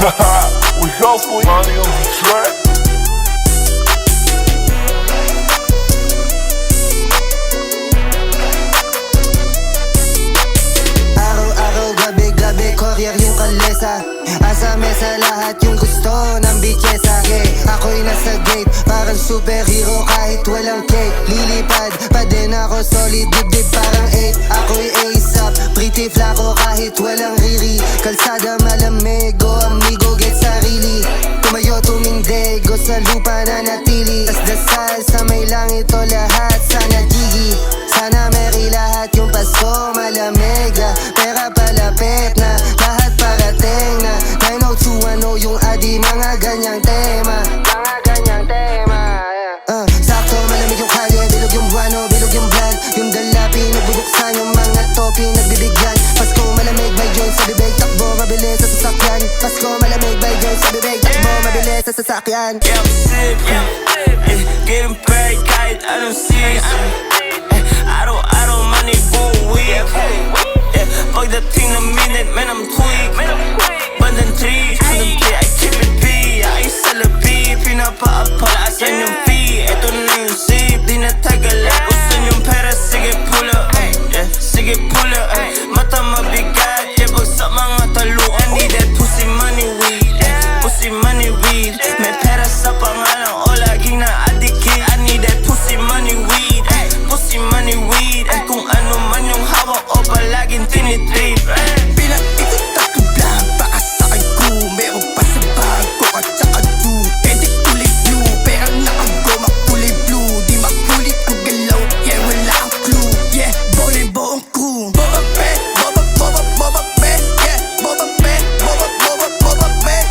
We hustle, money on the track. Araw-araw, gabi-gabi, courier yung kalesa. Asame sa lahat yung gusto ng bichesa. Yeah, ako'y nasa gate, parang superhero kahit walang cake. Lilipad pa din ako, solid dibdib parang 8. Ako'y ASAP, pretty flaco kahit walang riri. Kalsada malamig, go amigo, get sarili. Tumayo, tumindig, go sa lupa na natili. Tas dasal sa may langit o lahat, sana jiggy. Sana merry lahat yung Pasko, malamig na. Pera palapit na, lahat parating na. 90210 yung adi, mga ganyang tema. Mga ganyang tema, sakto, malamig yung kalye, bilog yung buwano, bilog yung blan. Yung dalapi, nagbubuksan yung mga topi, nagbibigyan. Pasko, malamig, by John sa bibig, takbo, mabilis sa sasakyan. Pasko, malamig, by John sa bibig, takbo, mabilis sa sasakyan. Yeah, I'm sick, getting paid kahit anong season. I don't money for a week. Pagdating na minute, man, I'm tweak. Bandang trees, I keep it P. Ay sa labi, pinapaapalaan yung fee. Eto na yung zip, di na tagalan. Usan yung pera, sige pull up. Sige pull up. Mata mabigat, pag sa mga taluan. Need that pussy money weed. Pussy money weed. May pera sa pangalan o laging na-adikit. I need that pussy money weed. Pussy money weed. Kung ano man yung hawak o palaging tinitrip. Pinaikot ako lang, baka sakay ko. Meron pa sa bag ko at saka do. Hindi kulay blue, pero nakagoma kulay blue. Di makulit ang galaw, yeah, wala ang clue. Yeah, bowling buong crew. Boba Fett, Boba Fett, yeah. Boba Fett, Boba Fett, Boba Fett,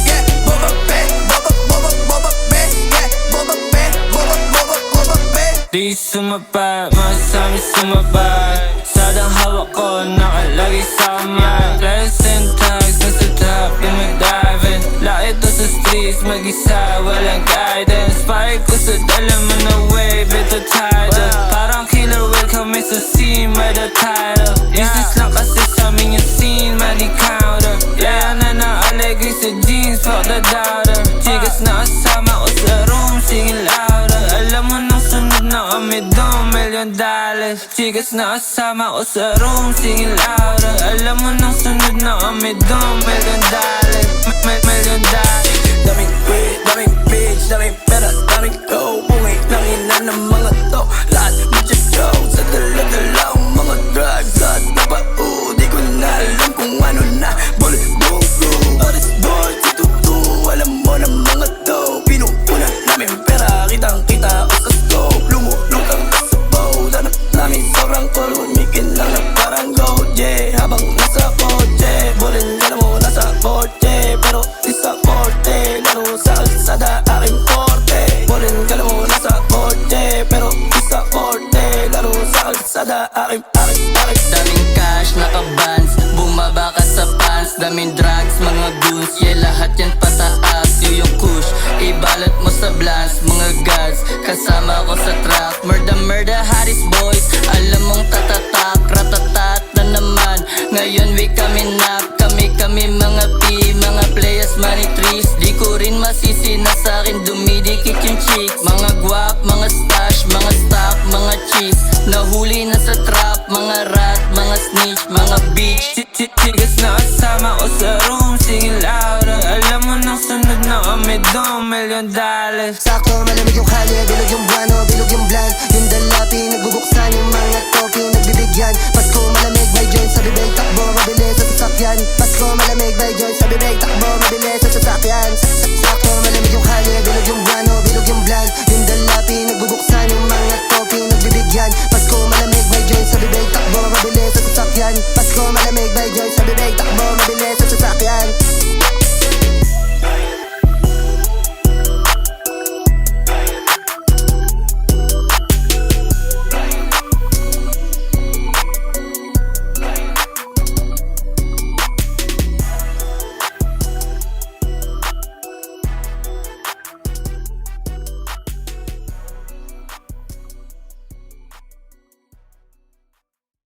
yeah. Boba Fett, Boba Fett, yeah. Boba Fett, Boba Fett. Di sumabay, masami sumabay. Sadang hawak ko, nakalagay sa kamay. Lesson tags, nasa top, yung mag-diving. Lakit to sa streets, mag-isa, walang guidance. Spike ko sa dalaman na wave, ito tidal. Parang killer whale kami sa scene, by the title. Business lang kasi sa amin yung scene, money counter. Yeah, na naalegay sa jeans, fuck the doubter. Chigas na kasama ko sa room, singing louder. Alam mo nung sunod na kami doon, $1 million. Chigas na kasama ko sa room, singing louder. Alam mo nung sunod na kami doon, $1 million. $1 million. Daming weed, daming bitch, daming pera, daming go. Bungay lang ina ng mga to. Lahat bitches go sa dala-dala ang mga drugs. At napao, di ko na alam kung ano na. Bullet boom boom, aris boy, titutu. Alam mo na mga to. Pinuuna namin pera, kitang-kita o sa scope. Lumulong kang kasabaw, danap namin sobrang cold. Umikin lang na parang gold, yeah. Habang nasa kotse, bulin alam mo nasa kotse. Pero di sa korte, laro sa kalsada aking korte. Bulin alam mo nasa kotse, pero di sa korte. Laro sa kalsada aking. Daming cash, naka-bands, bumaba ka sa pants. Daming drugs, mga goons, yeah, lahat yan pataas. Yung kush, ibalot mo sa blans. Mga gods, kasama ko sa track. Murder, Harris boys, alam mong tatatak. Ratatat na naman, ngayon we kami nap. Kami mga P, mga players, money trees. Di ko rin masisi na sa'kin dumidikit yung chicks. Mga guwap, mga stash, mga stock, mga cheese. Nahuli na sa trap, mga rat, mga snitch, mga bitch. Chigas na kasama ko sa room, singing louder. Alam mo nung sunod na kami doon, $1 million. Sakto, malamig yung kalye, bilog yung buwano, bilog yung blan. Yung dalapi, nagbubuksan yung mga topi, nagbibigyan. Pasko, malamig, by John sa bibig, takbo, mabilis sa sasakyan. Pasko, malamig, by John sa bibig, takbo, mabilis sa sasakyan. Sakto, malamig yung kalye, bilog yung buwano, bilog yung blan. Yung dalapi, nagbubuksan yung mga topi, nagbibigyan. Pasko, malamig, by John sa bibig, takbo, mabilis sa sasakyan. Pasko, malamig, by John sa